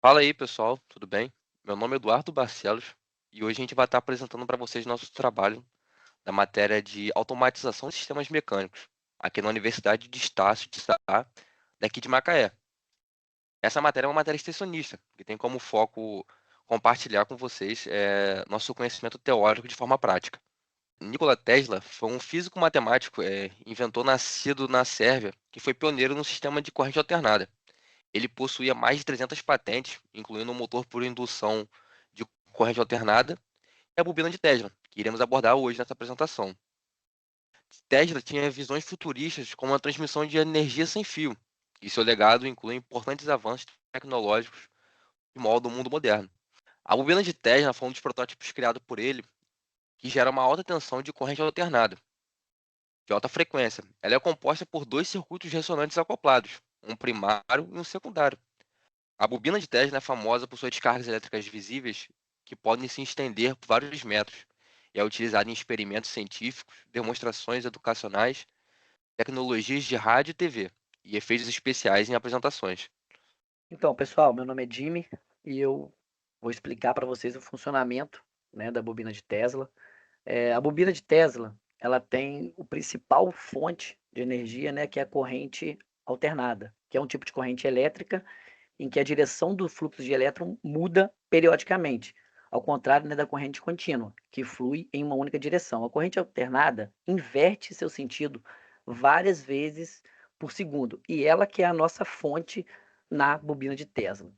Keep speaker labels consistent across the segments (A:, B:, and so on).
A: Fala aí, pessoal, tudo bem? Meu nome é Eduardo Barcelos e hoje a gente vai estar apresentando para vocês nosso trabalho da matéria de automatização de sistemas mecânicos, aqui na Universidade de Estácio de Sá, daqui de Macaé. Essa matéria é uma matéria extensionista, que tem como foco compartilhar com vocês nosso conhecimento teórico de forma prática. Nikola Tesla foi um físico matemático, inventor nascido na Sérvia, que foi pioneiro no sistema de corrente alternada. Ele possuía mais de 300 patentes, incluindo um motor por indução de corrente alternada e a bobina de Tesla, que iremos abordar hoje nessa apresentação. Tesla tinha visões futuristas como a transmissão de energia sem fio, e seu legado inclui importantes avanços tecnológicos que moldam o mundo moderno. A bobina de Tesla foi um dos protótipos criados por ele, que gera uma alta tensão de corrente alternada, de alta frequência. Ela é composta por dois circuitos ressonantes acoplados, um primário e um secundário. A bobina de Tesla é famosa por suas descargas elétricas visíveis que podem se estender por vários metros e é utilizada em experimentos científicos, demonstrações educacionais, tecnologias de rádio e TV e efeitos especiais em apresentações.
B: Então, pessoal, meu nome é Jimmy e eu vou explicar para vocês o funcionamento, né, da bobina de Tesla. A bobina de Tesla, ela tem o principal fonte de energia, né, que é a corrente alternada, que é um tipo de corrente elétrica em que a direção do fluxo de elétron muda periodicamente, ao contrário, né, da corrente contínua, que flui em uma única direção. A corrente alternada inverte seu sentido várias vezes por segundo, e ela que é a nossa fonte na bobina de Tesla.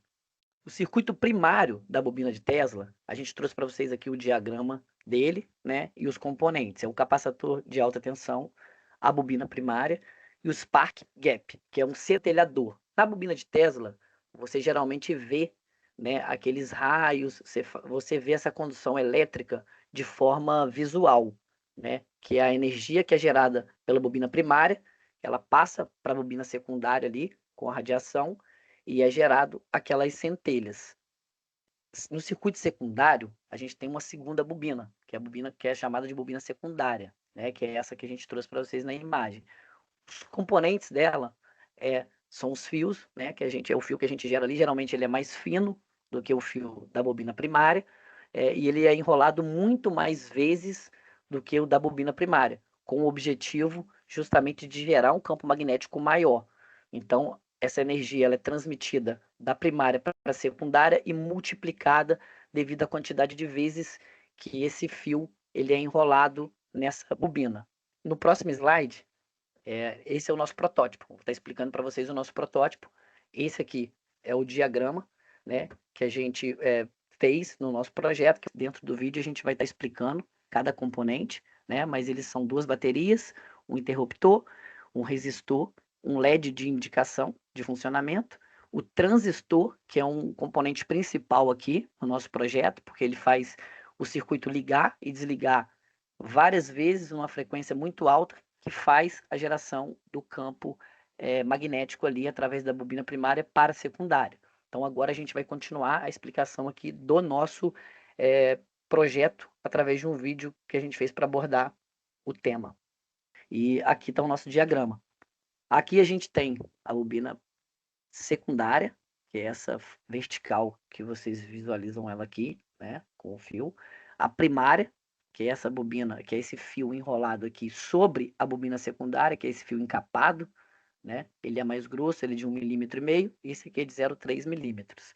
B: O circuito primário da bobina de Tesla, a gente trouxe para vocês aqui o diagrama dele, né, e os componentes. É o capacitor de alta tensão, a bobina primária e o spark gap, que é um centelhador. Na bobina de Tesla, você geralmente vê, né, aqueles raios, você vê essa condução elétrica de forma visual, né, que é a energia que é gerada pela bobina primária, ela passa para a bobina secundária ali com a radiação e é gerado aquelas centelhas. No circuito secundário, a gente tem uma segunda bobina, que é a bobina que é chamada de bobina secundária, né, que é essa que a gente trouxe para vocês na imagem. Os componentes dela são os fios, né, que é o fio que a gente gera ali, geralmente ele é mais fino do que o fio da bobina primária, e ele é enrolado muito mais vezes do que o da bobina primária, com o objetivo justamente de gerar um campo magnético maior. Então, essa energia ela é transmitida da primária para a secundária e multiplicada devido à quantidade de vezes que esse fio ele é enrolado nessa bobina. No próximo slide, esse é o nosso protótipo. Vou estar explicando para vocês o nosso protótipo. Esse aqui é o diagrama, né, que a gente fez no nosso projeto. Que dentro do vídeo a gente vai estar explicando cada componente, né, mas eles são duas baterias, um interruptor, um resistor, um LED de indicação de funcionamento, o transistor, que é um componente principal aqui no nosso projeto, porque ele faz o circuito ligar e desligar várias vezes numa frequência muito alta, que faz a geração do campo magnético ali através da bobina primária para a secundária. Então agora a gente vai continuar a explicação aqui do nosso projeto através de um vídeo que a gente fez para abordar o tema. E aqui está o nosso diagrama. Aqui a gente tem a bobina secundária, que é essa vertical que vocês visualizam ela aqui, né, com o fio. A primária, que é essa bobina, que é esse fio enrolado aqui sobre a bobina secundária, que é esse fio encapado, né? Ele é mais grosso, ele é de 1,5 mm, e esse aqui é de 0,3 milímetros.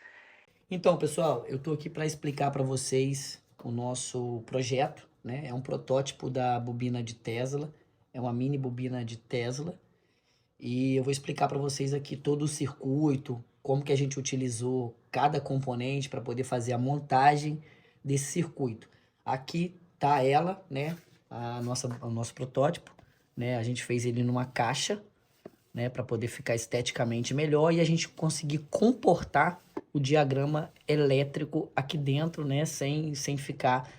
B: Então, pessoal, eu estou aqui para explicar para vocês o nosso projeto, né? É um protótipo da bobina de Tesla, é uma mini bobina de Tesla, e eu vou explicar para vocês aqui todo o circuito, como que a gente utilizou cada componente para poder fazer a montagem desse circuito. Aqui tá ela, né, o nosso protótipo, né? A gente fez ele numa caixa, né, para poder ficar esteticamente melhor e a gente conseguir comportar o diagrama elétrico aqui dentro, né, sem ficar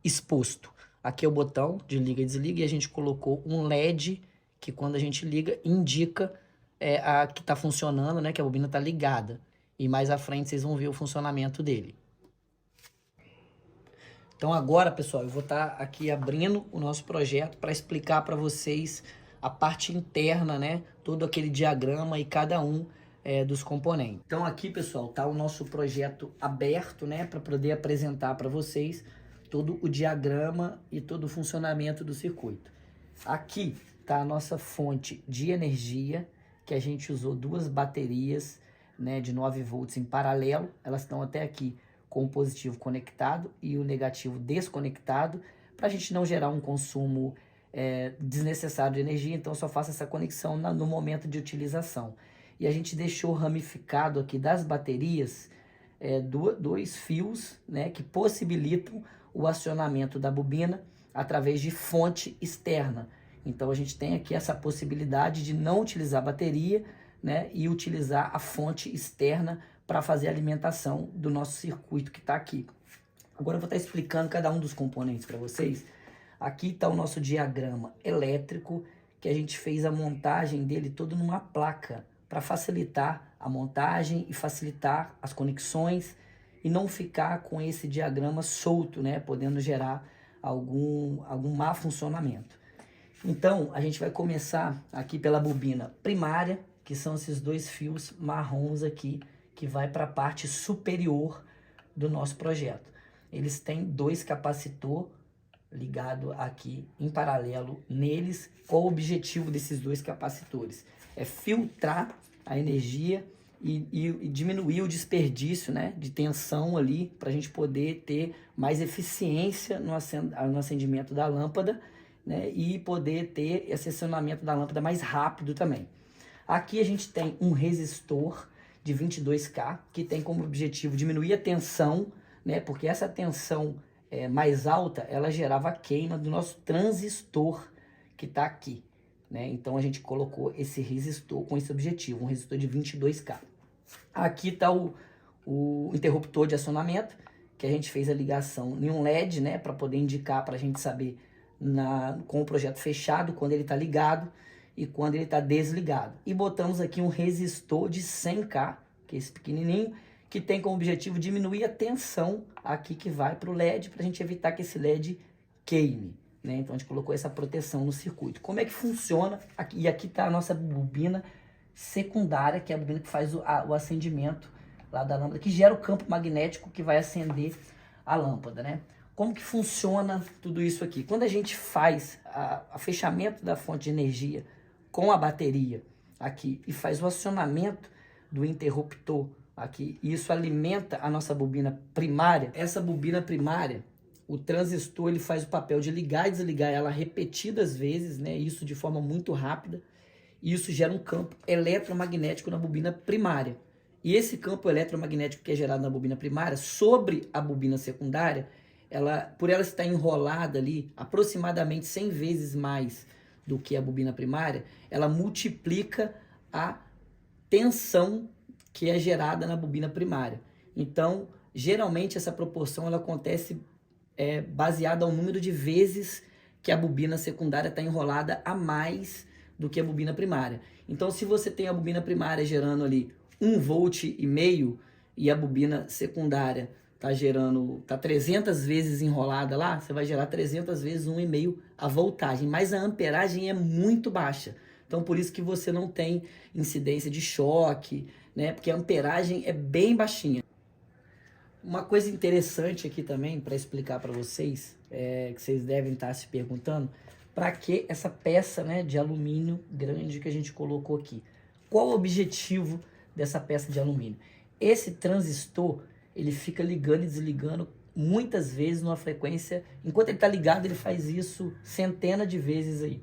B: exposto. Aqui é o botão de liga e desliga e a gente colocou um LED que quando a gente liga indica que está funcionando, né, que a bobina está ligada. E mais à frente vocês vão ver o funcionamento dele. Então agora, pessoal, eu vou estar aqui abrindo o nosso projeto para explicar para vocês a parte interna, né? Todo aquele diagrama e cada um dos componentes. Então aqui, pessoal, tá o nosso projeto aberto, né, para poder apresentar para vocês todo o diagrama e todo o funcionamento do circuito. Aqui tá a nossa fonte de energia, que a gente usou duas baterias, né, de 9 volts em paralelo. Elas estão até aqui com o positivo conectado e o negativo desconectado, para a gente não gerar um consumo desnecessário de energia. Então só faço essa conexão no momento de utilização. E a gente deixou ramificado aqui das baterias dois fios, né, que possibilitam o acionamento da bobina através de fonte externa. Então a gente tem aqui essa possibilidade de não utilizar a bateria, né, e utilizar a fonte externa para fazer a alimentação do nosso circuito que está aqui. Agora eu vou estar explicando cada um dos componentes para vocês. Aqui está o nosso diagrama elétrico, que a gente fez a montagem dele todo numa placa, para facilitar a montagem e facilitar as conexões e não ficar com esse diagrama solto, né, podendo gerar algum má funcionamento. Então, a gente vai começar aqui pela bobina primária, que são esses dois fios marrons aqui, que vai para a parte superior do nosso projeto. Eles têm dois capacitor ligado aqui em paralelo neles. Qual o objetivo desses dois capacitores? É filtrar a energia e diminuir o desperdício, né, de tensão ali, para a gente poder ter mais eficiência no acendimento da lâmpada, né, e poder ter esse acionamento da lâmpada mais rápido também. Aqui a gente tem um resistor de 22K, que tem como objetivo diminuir a tensão, né, porque essa tensão mais alta, ela gerava queima do nosso transistor que está aqui, né? Então a gente colocou esse resistor com esse objetivo, um resistor de 22K. Aqui está o interruptor de acionamento, que a gente fez a ligação em um LED, né, para poder indicar para a gente saber com o projeto fechado quando ele está ligado e quando ele está desligado. E botamos aqui um resistor de 100K, que é esse pequenininho, que tem como objetivo diminuir a tensão aqui que vai para o LED, para a gente evitar que esse LED queime, né? Então a gente colocou essa proteção no circuito. Como é que funciona? E aqui está a nossa bobina secundária, que é a bobina que faz o acendimento lá da lâmpada, que gera o campo magnético que vai acender a lâmpada, né? Como que funciona tudo isso aqui? Quando a gente faz o fechamento da fonte de energia com a bateria aqui e faz o acionamento do interruptor aqui, e isso alimenta a nossa bobina primária. Essa bobina primária, o transistor, ele faz o papel de ligar e desligar ela repetidas vezes, né? Isso de forma muito rápida. E isso gera um campo eletromagnético na bobina primária. E esse campo eletromagnético que é gerado na bobina primária, sobre a bobina secundária, por ela estar enrolada ali aproximadamente 100 vezes mais do que a bobina primária, ela multiplica a tensão que é gerada na bobina primária. Então, geralmente essa proporção ela acontece baseada ao número de vezes que a bobina secundária está enrolada a mais do que a bobina primária. Então, se você tem a bobina primária gerando ali 1,5 volt e a bobina secundária tá 300 vezes enrolada lá, você vai gerar 300 vezes 1,5 a voltagem, mas a amperagem é muito baixa. Então, por isso que você não tem incidência de choque, né? Porque a amperagem é bem baixinha. Uma coisa interessante aqui também para explicar para vocês, que vocês devem estar se perguntando, para que essa peça, né, de alumínio grande que a gente colocou aqui? Qual o objetivo dessa peça de alumínio? Esse transistor, ele fica ligando e desligando muitas vezes numa frequência, enquanto ele está ligado, ele faz isso centenas de vezes aí.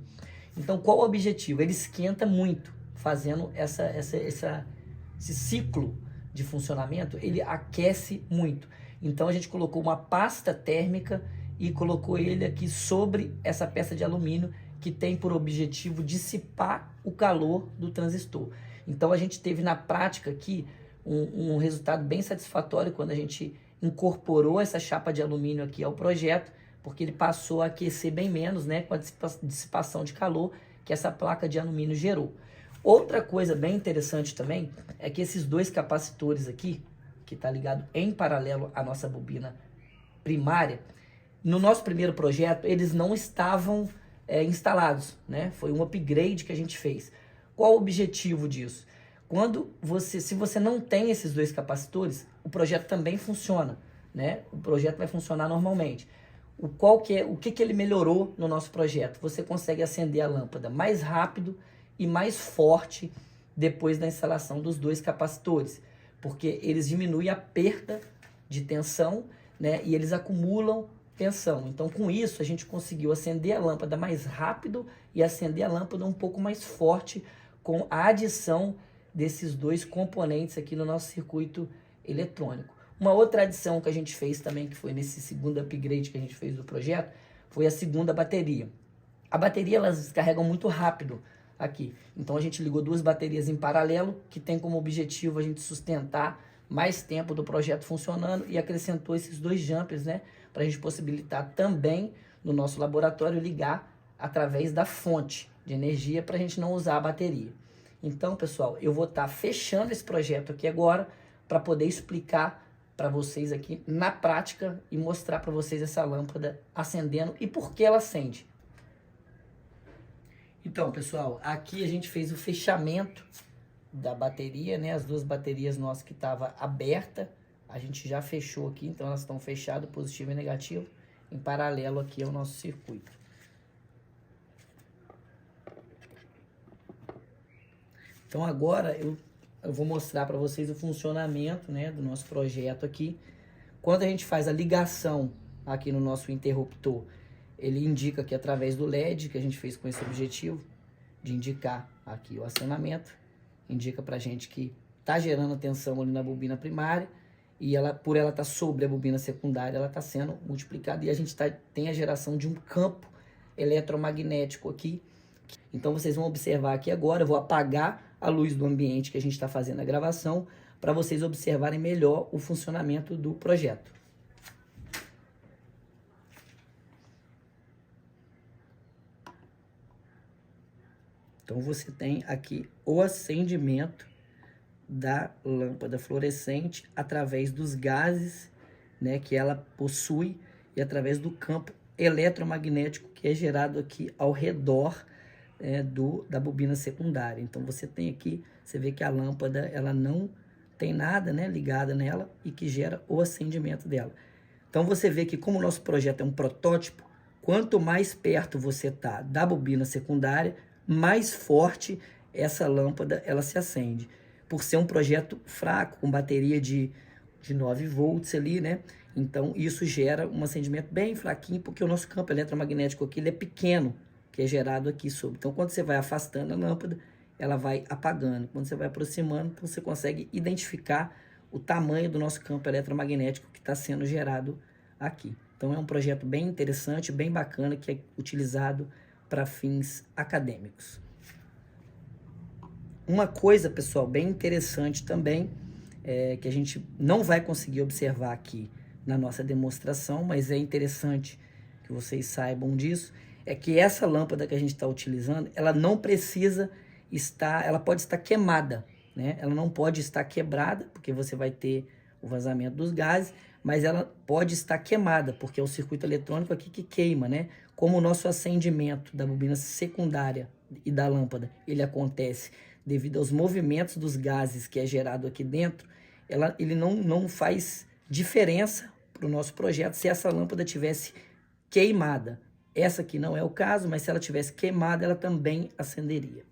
B: Então, qual o objetivo? Ele esquenta muito, fazendo esse ciclo de funcionamento, ele aquece muito. Então, a gente colocou uma pasta térmica e colocou ele aqui sobre essa peça de alumínio, que tem por objetivo dissipar o calor do transistor. Então, a gente teve na prática aqui um resultado bem satisfatório quando a gente incorporou essa chapa de alumínio aqui ao projeto, porque ele passou a aquecer bem menos, né, com a dissipação de calor que essa placa de alumínio gerou. Outra coisa bem interessante também é que esses dois capacitores aqui, que está ligado em paralelo à nossa bobina primária, no nosso primeiro projeto eles não estavam instalados, né? Foi um upgrade que a gente fez. Qual o objetivo disso? Se você não tem esses dois capacitores, o projeto também funciona, né? O projeto vai funcionar normalmente. O que ele melhorou no nosso projeto? Você consegue acender a lâmpada mais rápido e mais forte depois da instalação dos dois capacitores, porque eles diminuem a perda de tensão, né? E eles acumulam tensão. Então, com isso, a gente conseguiu acender a lâmpada mais rápido e acender a lâmpada um pouco mais forte com a adição desses dois componentes aqui no nosso circuito eletrônico. Uma outra adição que a gente fez também, que foi nesse segundo upgrade que a gente fez do projeto, foi a segunda bateria. A bateria, elas descarregam muito rápido aqui. Então a gente ligou duas baterias em paralelo, que tem como objetivo a gente sustentar mais tempo do projeto funcionando, e acrescentou esses dois jumpers, né, para a gente possibilitar também no nosso laboratório ligar através da fonte de energia para a gente não usar a bateria. Então, pessoal, eu vou estar fechando esse projeto aqui agora para poder explicar para vocês aqui na prática e mostrar para vocês essa lâmpada acendendo e por que ela acende. Então, pessoal, aqui a gente fez o fechamento da bateria, né? As duas baterias nossas que estavam abertas, a gente já fechou aqui, então elas estão fechadas, positivo e negativo, em paralelo aqui ao nosso circuito. Então agora eu vou mostrar para vocês o funcionamento, né, do nosso projeto aqui. Quando a gente faz a ligação aqui no nosso interruptor, ele indica que através do LED, que a gente fez com esse objetivo, de indicar aqui o acionamento, indica pra gente que tá gerando tensão ali na bobina primária, e ela, por ela estar sobre a bobina secundária, ela está sendo multiplicada, e a gente tem a geração de um campo eletromagnético aqui. Então vocês vão observar aqui agora, eu vou apagar a luz do ambiente que a gente está fazendo a gravação, para vocês observarem melhor o funcionamento do projeto. Então você tem aqui o acendimento da lâmpada fluorescente através dos gases, né, que ela possui, e através do campo eletromagnético que é gerado aqui ao redor da bobina secundária. Então você tem aqui, você vê que a lâmpada ela não tem nada, né, ligada nela, e que gera o acendimento dela. Então você vê que, como o nosso projeto é um protótipo, quanto mais perto você está da bobina secundária, mais forte essa lâmpada ela se acende. Por ser um projeto fraco, com bateria de 9 volts ali, né? Então isso gera um acendimento bem fraquinho, porque o nosso campo eletromagnético aqui ele é pequeno, que é gerado aqui sobre. Então quando você vai afastando a lâmpada, ela vai apagando. Quando você vai aproximando, então você consegue identificar o tamanho do nosso campo eletromagnético que está sendo gerado aqui. Então é um projeto bem interessante, bem bacana, que é utilizado para fins acadêmicos. Uma coisa, pessoal, bem interessante também, que a gente não vai conseguir observar aqui na nossa demonstração, mas é interessante que vocês saibam disso, é que essa lâmpada que a gente está utilizando, ela não precisa estar, ela pode estar queimada, né? Ela não pode estar quebrada, porque você vai ter o vazamento dos gases, mas ela pode estar queimada, porque é o circuito eletrônico aqui que queima, né? Como o nosso acendimento da bobina secundária e da lâmpada, ele acontece devido aos movimentos dos gases que é gerado aqui dentro, ele não faz diferença para o nosso projeto se essa lâmpada tivesse queimada. Essa aqui não é o caso, mas se ela tivesse queimada, ela também acenderia.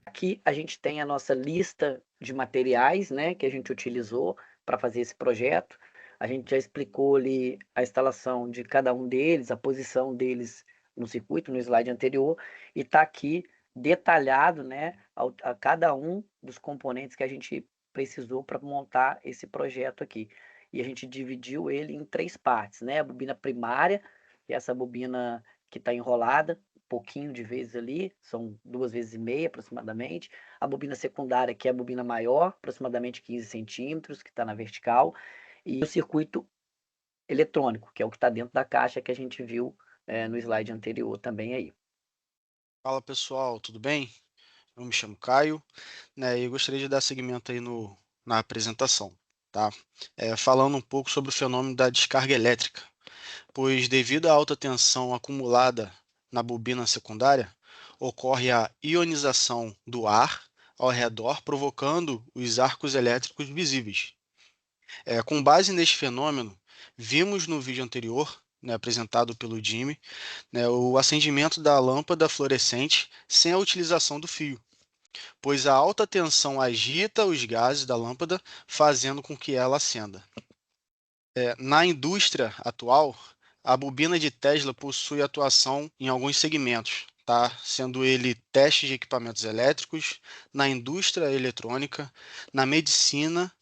B: Aqui a gente tem a nossa lista de materiais, né, que a gente utilizou para fazer esse projeto. A gente já explicou ali a instalação de cada um deles, a posição deles no circuito, no slide anterior, e está aqui detalhado, né, a cada um dos componentes que a gente precisou para montar esse projeto aqui. E a gente dividiu ele em 3 partes, né? A bobina primária, que é essa bobina que está enrolada, um pouquinho de vezes ali, são 2,5 vezes aproximadamente. A bobina secundária, que é a bobina maior, aproximadamente 15 centímetros, que está na vertical. E o circuito eletrônico, que é o que está dentro da caixa que a gente viu no slide anterior também aí.
C: Fala pessoal, tudo bem? Eu me chamo Caio, né, e eu gostaria de dar seguimento aí na apresentação, tá? Falando um pouco sobre o fenômeno da descarga elétrica, pois devido à alta tensão acumulada na bobina secundária, ocorre a ionização do ar ao redor, provocando os arcos elétricos visíveis. Com base neste fenômeno, vimos no vídeo anterior, né, apresentado pelo Jimmy, né, o acendimento da lâmpada fluorescente sem a utilização do fio, pois a alta tensão agita os gases da lâmpada, fazendo com que ela acenda. Na indústria atual, a bobina de Tesla possui atuação em alguns segmentos, tá? Sendo ele testes de equipamentos elétricos, na indústria eletrônica, na medicina,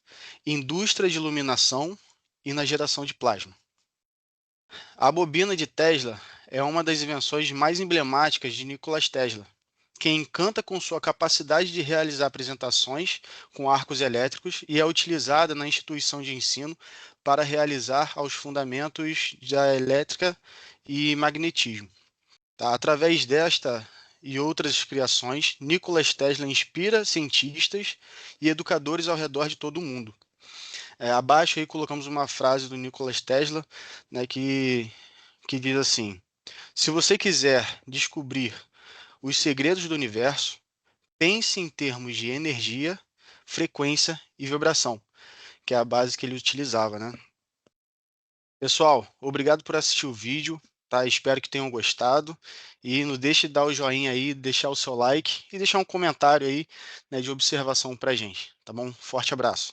C: indústria de iluminação e na geração de plasma. A bobina de Tesla é uma das invenções mais emblemáticas de Nikola Tesla, que encanta com sua capacidade de realizar apresentações com arcos elétricos e é utilizada na instituição de ensino para realizar os fundamentos da elétrica e magnetismo. Tá? Através desta e outras criações, Nikola Tesla inspira cientistas e educadores ao redor de todo o mundo. Abaixo aí colocamos uma frase do Nikola Tesla, né, que diz assim: se você quiser descobrir os segredos do universo, pense em termos de energia, frequência e vibração, que é a base que ele utilizava, né? Pessoal, obrigado por assistir o vídeo, tá? Espero que tenham gostado e não deixe de dar o joinha aí, deixar o seu like e deixar um comentário aí, né, de observação pra gente, tá bom? Forte abraço.